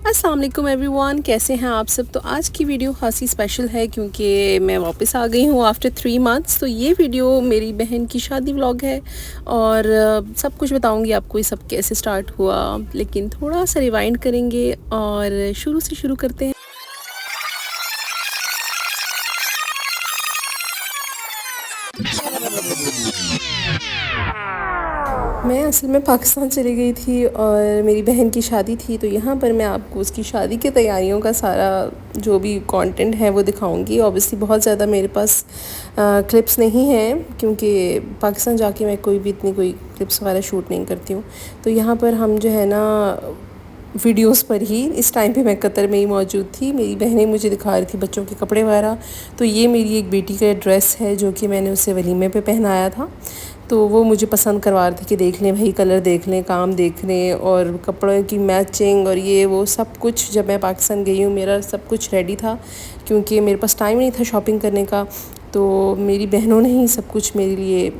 अस्सलाम वालेकुम एवरीवन, कैसे हैं आप सब। तो आज की वीडियो खासी स्पेशल है क्योंकि मैं वापस आ गई हूँ आफ्टर 3 मंथ्स। तो ये वीडियो मेरी बहन की शादी व्लॉग है और सब कुछ बताऊँगी आपको ये सब कैसे स्टार्ट हुआ, लेकिन थोड़ा सा रिवाइंड करेंगे और शुरू से शुरू करते हैं। मैं असल में पाकिस्तान चली गई थी और मेरी बहन की शादी थी, तो यहाँ पर मैं आपको उसकी शादी की तैयारियों का सारा जो भी कंटेंट है वो दिखाऊंगी। ऑब्वियसली बहुत ज़्यादा मेरे पास क्लिप्स नहीं हैं क्योंकि पाकिस्तान जाके मैं कोई भी इतनी कोई क्लिप्स वगैरह शूट नहीं करती हूँ। तो यहाँ पर हम जो है ना वीडियोस पर ही, इस टाइम पे मैं कतर में ही मौजूद थी। मेरी बहनें मुझे दिखा रही थी बच्चों के कपड़े वगैरह। तो ये मेरी एक बेटी का ड्रेस है जो कि मैंने उसे वलीमे पे पहनाया था। तो वो मुझे पसंद करवा रहे थे कि देख लें भाई, कलर देख लें, काम देख लें और कपड़ों की मैचिंग और ये वो सब कुछ। जब मैं पाकिस्तान गई हूँ मेरा सब कुछ रेडी था क्योंकि मेरे पास टाइम नहीं था शॉपिंग करने का। तो मेरी बहनों ने ही सब कुछ मेरे लिए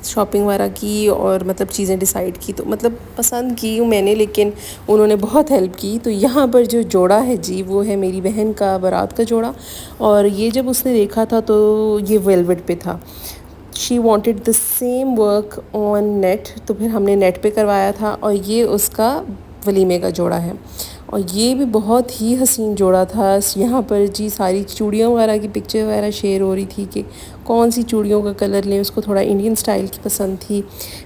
शॉपिंग वगैरह की और मतलब चीज़ें डिसाइड की। तो मतलब पसंद की हूँ मैंने, लेकिन उन्होंने बहुत हेल्प की। तो यहाँ पर जो जोड़ा है जी, वो है मेरी बहन का बारात का जोड़ा। और ये जब उसने देखा था तो ये वेलवेट पे था। She wanted the same work on net, तो फिर हमने नेट पे करवाया था। और ये उसका वलीमे का जोड़ा है और ये भी बहुत ही हसीन जोड़ा था। यहाँ पर जी सारी चूड़ियों वगैरह की पिक्चर वगैरह शेयर हो रही थी कि कौन सी चूड़ियों का कलर लें। उसको थोड़ा इंडियन स्टाइल की पसंद थी,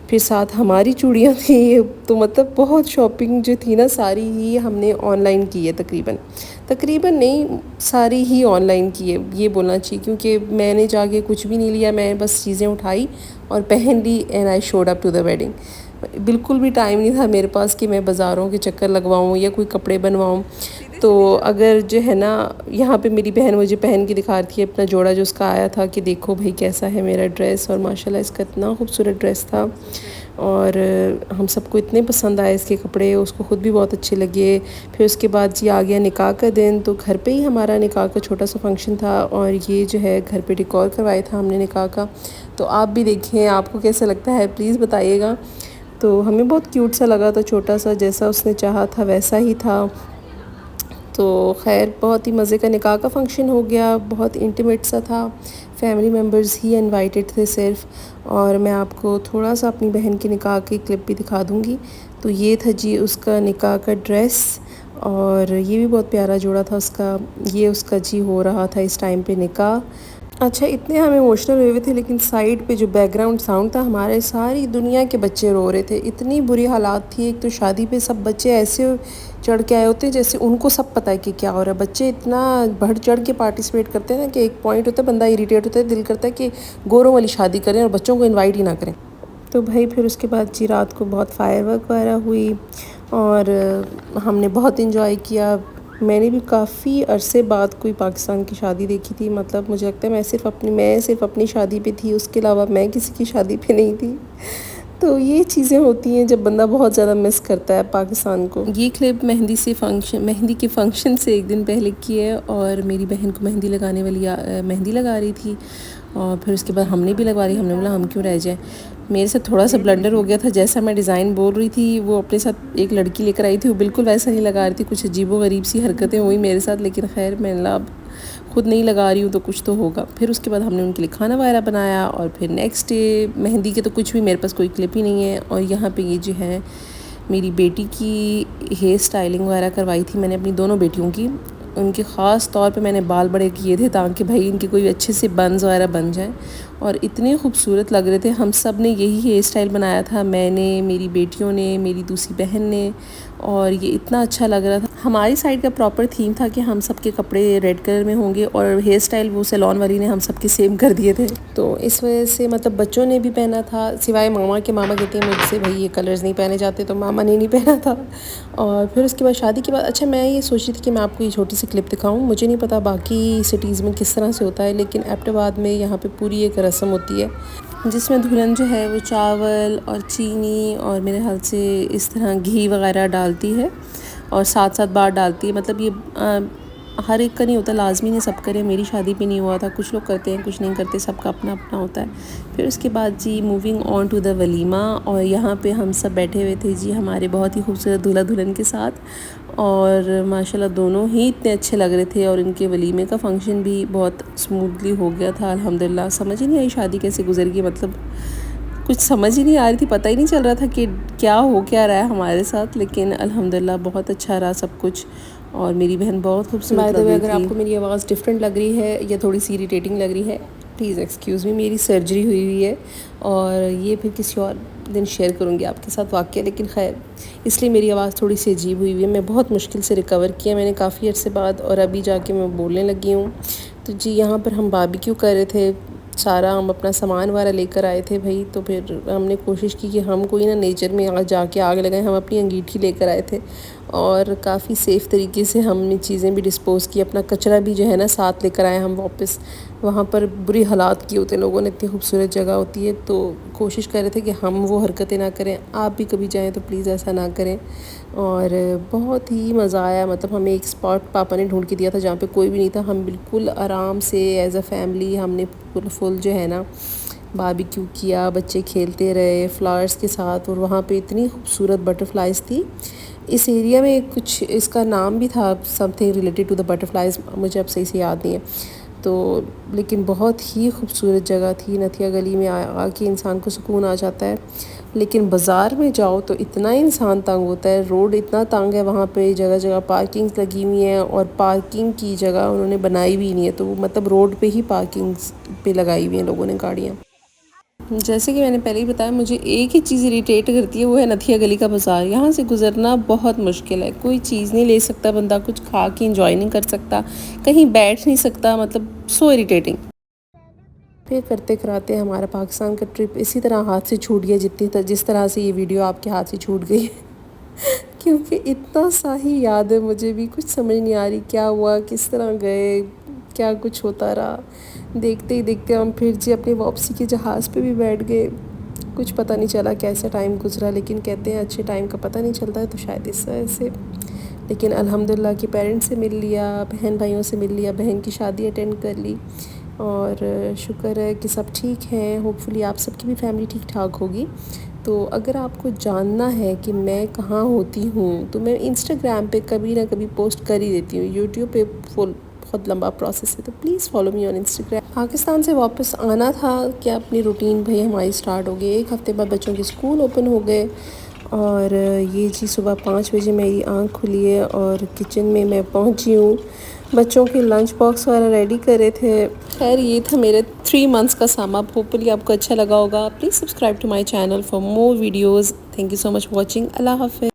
फिर साथ हमारी चूड़ियाँ थी। तो मतलब बहुत शॉपिंग जो थी ना सारी ही हमने ऑनलाइन की है, तकरीबन नहीं, सारी ही ऑनलाइन की है ये बोलना चाहिए, क्योंकि मैंने जाके कुछ भी नहीं लिया। मैं बस चीज़ें उठाई और पहन ली and I showed up to the wedding. बिल्कुल भी टाइम नहीं था मेरे पास कि मैं बाज़ारों के चक्कर लगवाऊँ या कोई कपड़े बनवाऊँ। तो अगर जो है ना, यहाँ पे मेरी बहन मुझे पहन के दिखा रही थी अपना जोड़ा जो उसका आया था कि देखो भाई कैसा है मेरा ड्रेस। और माशाल्लाह इसका इतना खूबसूरत ड्रेस था और हम सबको इतने पसंद आए इसके कपड़े, उसको ख़ुद भी बहुत अच्छे लगे। फिर उसके बाद जी आ गया निकाह का दिन। तो घर पे ही हमारा निकाह का छोटा सा फंक्शन था और ये जो है घर पे डेकोर करवाया था हमने निकाह का। तो आप भी देखें, आपको कैसा लगता है प्लीज़ बताइएगा। तो हमें बहुत क्यूट सा लगा था, छोटा सा, जैसा उसने चाहा था वैसा ही था। तो खैर बहुत ही मज़े का निकाह का फ़ंक्शन हो गया, बहुत इंटीमेट सा था। फैमिली मेम्बर्स ही इनवाइटेड थे सिर्फ। और मैं आपको थोड़ा सा अपनी बहन के निकाह की क्लिप भी दिखा दूँगी। तो ये था जी उसका निकाह का ड्रेस और ये भी बहुत प्यारा जोड़ा था उसका। ये उसका जी हो रहा था इस टाइम पे निकाह। अच्छा, इतने हम इमोशनल हुए हुए थे, लेकिन साइड पे जो बैकग्राउंड साउंड था हमारे सारी दुनिया के बच्चे रो रहे थे। इतनी बुरी हालात थी। एक तो शादी पे सब बच्चे ऐसे चढ़ के आए होते हैं जैसे उनको सब पता है कि क्या हो रहा है। बच्चे इतना बढ़ चढ़ के पार्टिसिपेट करते हैं ना कि एक पॉइंट होता है बंदा इरिटेट होता है, दिल करता है कि गोरों वाली शादी करें और बच्चों को इन्वाइट ही ना करें। तो भाई फिर उसके बाद जी रात को बहुत फायरवर्क वगैरह हुई और हमने बहुत इंजॉय किया। मैंने भी काफ़ी अरसे बाद कोई पाकिस्तान की शादी देखी थी। मतलब मुझे लगता है मैं सिर्फ़ अपनी शादी पे थी, उसके अलावा मैं किसी की शादी पे नहीं थी। तो ये चीज़ें होती हैं जब बंदा बहुत ज़्यादा मिस करता है पाकिस्तान को। ये क्लिप मेहंदी के फंक्शन से एक दिन पहले की है और मेरी बहन को मेहंदी लगाने वाली मेहंदी लगा रही थी और फिर उसके बाद हमने भी लगवा रही। हमने बोला हम क्यों रह जाएं। मेरे साथ थोड़ा सा ब्लंडर हो गया था, जैसा मैं डिज़ाइन बोल रही थी वो अपने साथ एक लड़की लेकर आई थी, वो बिल्कुल वैसा नहीं लगा रही थी। कुछ अजीबो-गरीब सी हरकतें हुई मेरे साथ, लेकिन खैर मैंने अब खुद नहीं लगा रही हूँ तो कुछ तो होगा। फिर उसके बाद हमने उनके लिए खाना वगैरह बनाया और फिर नेक्स्ट डे मेहंदी के तो कुछ भी मेरे पास कोई क्लिप ही नहीं है। और यहाँ पे ये जो है मेरी बेटी की हेयर स्टाइलिंग वगैरह करवाई थी मैंने अपनी दोनों बेटियों की। उनके ख़ास तौर पे मैंने बाल बड़े किए थे ताकि भाई इनके कोई अच्छे से बन्स वगैरह बन जाए और इतने खूबसूरत लग रहे थे। हम सब ने यही हेयर स्टाइल बनाया था, मैंने, मेरी बेटियों ने, मेरी दूसरी बहन ने, और ये इतना अच्छा लग रहा था। हमारी साइड का प्रॉपर थीम था कि हम सब के कपड़े रेड कलर में होंगे और हेयर स्टाइल वो सैलून वाली ने हम सब के सेम कर दिए थे। तो इस वजह से मतलब बच्चों ने भी पहना था सिवाय मामा के। मामा कहते हैं मुझसे भाई ये कलर्स नहीं पहने जाते, तो मामा ने नहीं पहना था। और फिर उसके बाद शादी के बाद अच्छा मैं ये सोच रही थी कि मैं आपको ये छोटी सी क्लिप दिखाऊं। मुझे नहीं पता बाकी सिटीज़ में किस तरह से होता है, लेकिन एबटाबाद में यहाँ पे पूरी एक रस्म होती है जिसमें दुल्हन जो है वो चावल और चीनी और मेरे ख्याल से इस तरह घी वगैरह डालती है और साथ साथ बार डालती है। मतलब ये हर एक का नहीं होता, लाजमी नहीं सब करें। मेरी शादी पे नहीं हुआ था, कुछ लोग करते हैं कुछ नहीं करते, सबका अपना अपना होता है। फिर उसके बाद जी moving on to the walima, और यहाँ पे हम सब बैठे हुए थे जी हमारे बहुत ही खूबसूरत दूल्हा दुल्हन के साथ, और माशाल्लाह दोनों ही इतने अच्छे लग रहे थे। और इनके वलीमे का फ़ंक्शन भी बहुत स्मूथली हो गया था अल्हम्दुलिल्लाह। समझ ही नहीं आई शादी कैसे गुजर गई, मतलब कुछ समझ ही नहीं आ रही थी, पता ही नहीं चल रहा था कि क्या हो क्या रहा है हमारे साथ, लेकिन अल्हम्दुलिल्लाह बहुत अच्छा रहा सब कुछ। और मेरी बहन बहुत खूबसूरत लग रही थी। अगर आपको मेरी आवाज़ डिफरेंट लग रही है या थोड़ी सी इरिटेटिंग लग रही है, प्लीज़ एक्सक्यूज़ मी, मेरी सर्जरी हुई है और ये फिर किसी और दिन शेयर करूँगी आपके साथ वाक़या। लेकिन खैर, इसलिए मेरी आवाज़ थोड़ी सी अजीब हुई है। मैं बहुत मुश्किल से रिकवर किया मैंने काफ़ी अर्से बाद, और अभी जाके मैं बोलने लगी हूँ। तो जी यहाँ पर हम बारबेक्यू कर रहे थे, सारा हम अपना सामान वारा लेकर आए थे भाई। तो फिर हमने कोशिश की कि हम कोई ना नेचर में जाके आग लगाएं। हम अपनी अंगीठी लेकर आए थे और काफ़ी सेफ़ तरीके से हमने चीज़ें भी डिस्पोज़ की, अपना कचरा भी जो है ना साथ लेकर आए हम वापस। वहाँ पर बुरी हालात किए होते लोगों ने, इतनी खूबसूरत जगह होती है, तो कोशिश कर रहे थे कि हम वो हरकतें ना करें। आप भी कभी जाएँ तो प्लीज़ ऐसा ना करें। और बहुत ही मज़ा आया, मतलब हमें एक स्पॉट पापा ने ढूंढ के दिया था जहाँ पे कोई भी नहीं था। हम बिल्कुल आराम से एज अ फैमिली हमने फुल जो है ना बारबेक्यू किया, बच्चे खेलते रहे फ्लावर्स के साथ। और वहाँ पे इतनी खूबसूरत बटरफ्लाइज थी। इस एरिया में कुछ इसका नाम भी था, something related to the butterflies, मुझे अब सही से याद नहीं है। तो लेकिन बहुत ही खूबसूरत जगह थी। नथिया गली में आके इंसान को सुकून आ जाता है। लेकिन बाज़ार में जाओ तो इतना इंसान तंग होता है, रोड इतना तंग है, वहाँ पे जगह जगह पार्किंग्स लगी हुई हैं, और पार्किंग की जगह उन्होंने बनाई भी नहीं है। तो मतलब रोड पे ही पार्किंग्स पे लगाई हुई हैं लोगों ने गाड़ियाँ। जैसे कि मैंने पहले ही बताया, मुझे एक ही चीज़ इरिटेट करती है, वो है नथिया गली का बाज़ार। यहाँ से गुज़रना बहुत मुश्किल है, कोई चीज़ नहीं ले सकता बंदा, कुछ खा के इंजॉय नहीं कर सकता, कहीं बैठ नहीं सकता, मतलब सो इरिटेटिंग। पे करते कराते हमारा पाकिस्तान का ट्रिप इसी तरह हाथ से छूट गया, जिस तरह से ये वीडियो आपके हाथ से छूट गई क्योंकि इतना सा ही याद है मुझे भी, कुछ समझ नहीं आ रही क्या हुआ, किस तरह गए, क्या कुछ होता रहा। देखते ही देखते हम फिर जी अपनी वापसी के जहाज़ पे भी बैठ गए। कुछ पता नहीं चला कैसा टाइम गुजरा, लेकिन कहते हैं अच्छे टाइम का पता नहीं चलता है, तो शायद इस वजह से। लेकिन अल्हम्दुलिल्लाह कि पेरेंट्स से मिल लिया, बहन भाइयों से मिल लिया, बहन की शादी अटेंड कर ली, और शुक्र है कि सब ठीक हैं। होपफुली आप सबकी भी फैमिली ठीक ठाक होगी। तो अगर आपको जानना है कि मैं कहाँ होती हूँ, तो मैं इंस्टाग्राम पे कभी ना कभी पोस्ट कर ही देती हूँ। यूट्यूब पे फुल बहुत लंबा प्रोसेस है, तो please follow me on Instagram. Pakistan से वापस आना था कि अपनी रूटीन भाई हमारी स्टार्ट हो गई। एक हफ़्ते बाद बच्चों के स्कूल ओपन हो गए, और ये जी सुबह 5 बजे मेरी आँख खुली है और किचन में मैं पहुँची हूँ। बच्चों के लंच बॉक्स वगैरह रेडी करे थे। खैर ये था मेरे 3 मंथ्स का सम अप। होपफुली आपको अच्छा लगा होगा। Please subscribe to my channel for more videos. Thank you so much watching. अल्लाह हाफ़िज़।